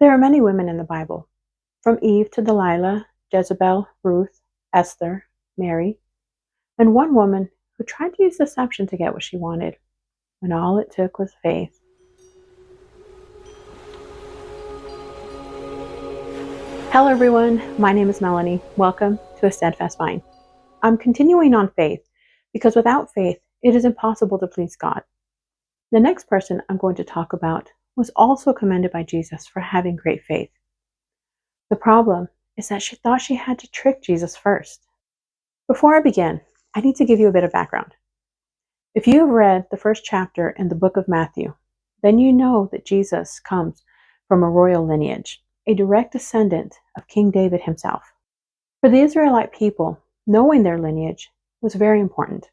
There are many women in the Bible, from Eve to Delilah, Jezebel, Ruth, Esther, Mary, and one woman who tried to use deception to get what she wanted, when all it took was faith. Hello everyone, my name is Melanie. Welcome to A Steadfast Mind. I'm continuing on faith because without faith, it is impossible to please God. The next person I'm going to talk about was also commended by Jesus for having great faith. The problem is that she thought she had to trick Jesus first. Before I begin, I need to give you a bit of background. If you have read the first chapter in the book of Matthew, then you know that Jesus comes from a royal lineage, a direct descendant of King David himself. For the Israelite people, knowing their lineage was very important.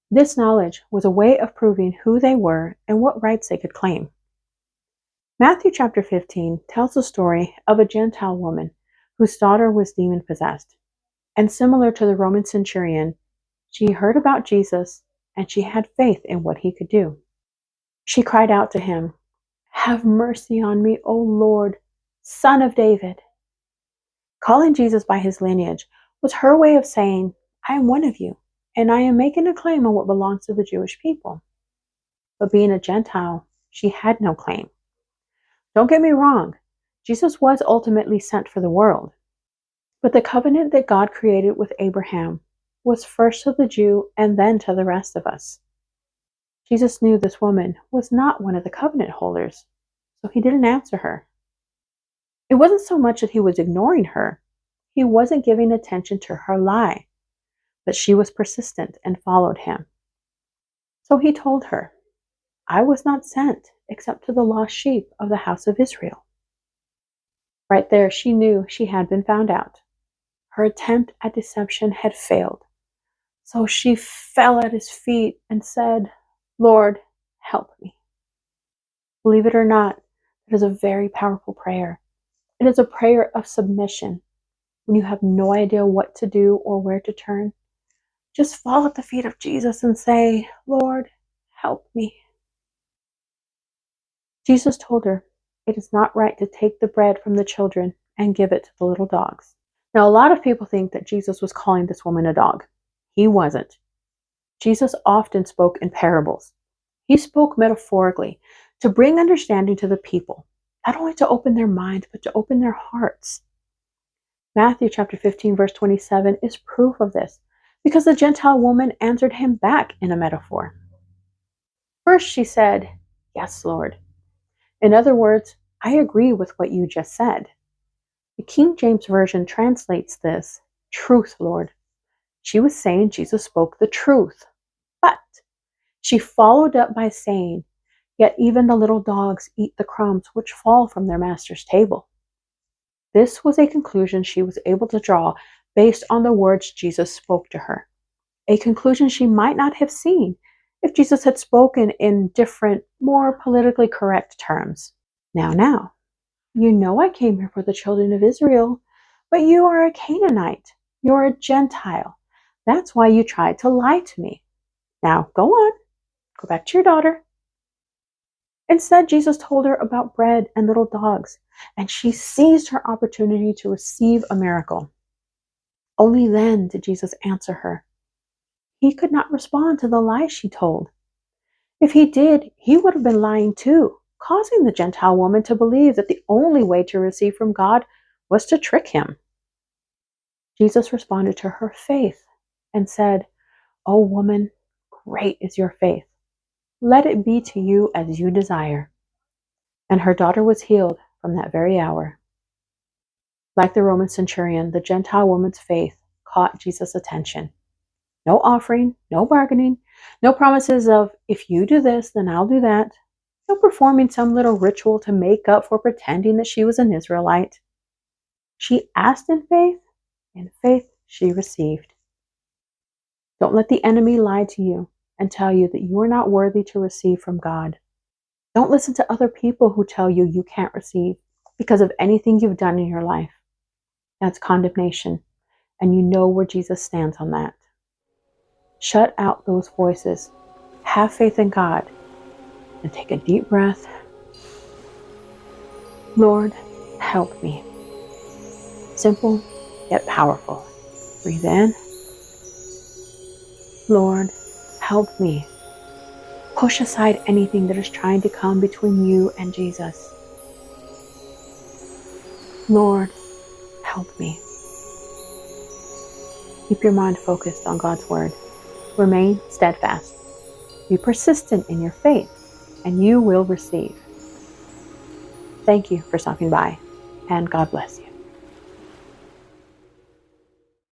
This knowledge was a way of proving who they were and what rights they could claim. Matthew chapter 15 tells the story of a Gentile woman whose daughter was demon-possessed. And similar to the Roman centurion, she heard about Jesus and she had faith in what he could do. She cried out to him, "Have mercy on me, O Lord, Son of David." Calling Jesus by his lineage was her way of saying, "I am one of you, and I am making a claim on what belongs to the Jewish people." But being a Gentile, she had no claim. Don't get me wrong, Jesus was ultimately sent for the world. But the covenant that God created with Abraham was first to the Jew and then to the rest of us. Jesus knew this woman was not one of the covenant holders, so he didn't answer her. It wasn't so much that he was ignoring her. He wasn't giving attention to her lie, but she was persistent and followed him. So he told her, "I was not sent except to the lost sheep of the house of Israel." Right there, she knew she had been found out. Her attempt at deception had failed. So she fell at his feet and said, "Lord, help me." Believe it or not, it is a very powerful prayer. It is a prayer of submission. When you have no idea what to do or where to turn, just fall at the feet of Jesus and say, "Lord, help me." Jesus told her, "It is not right to take the bread from the children and give it to the little dogs." Now, a lot of people think that Jesus was calling this woman a dog. He wasn't. Jesus often spoke in parables. He spoke metaphorically to bring understanding to the people, not only to open their minds, but to open their hearts. Matthew chapter 15, verse 27 is proof of this, because the Gentile woman answered him back in a metaphor. First, she said, "Yes, Lord." In other words, "I agree with what you just said." The King James Version translates this, "Truth, Lord." She was saying Jesus spoke the truth. But she followed up by saying, "Yet even the little dogs eat the crumbs which fall from their master's table." This was a conclusion she was able to draw based on the words Jesus spoke to her. A conclusion she might not have seen if Jesus had spoken in different, more politically correct terms. Now, you know I came here for the children of Israel, but you are a Canaanite. You're a Gentile. That's why you tried to lie to me. Now, go on. Go back to your daughter. Instead, Jesus told her about bread and little dogs, and she seized her opportunity to receive a miracle. Only then did Jesus answer her. He could not respond to the lie she told. If he did, he would have been lying too, causing the Gentile woman to believe that the only way to receive from God was to trick him. Jesus responded to her faith and said, "O woman, great is your faith. Let it be to you as you desire." And her daughter was healed from that very hour. Like the Roman centurion, the Gentile woman's faith caught Jesus' attention. No offering, no bargaining, no promises of, "If you do this, then I'll do that." No performing some little ritual to make up for pretending that she was an Israelite. She asked in faith she received. Don't let the enemy lie to you and tell you that you are not worthy to receive from God. Don't listen to other people who tell you you can't receive because of anything you've done in your life. That's condemnation, and you know where Jesus stands on that. Shut out those voices. Have faith in God and take a deep breath. Lord, help me. Simple yet powerful. Breathe in. Lord, help me. Push aside anything that is trying to come between you and Jesus. Lord, help me. Keep your mind focused on God's word. Remain steadfast. Be persistent in your faith, and you will receive. Thank you for stopping by, and God bless you.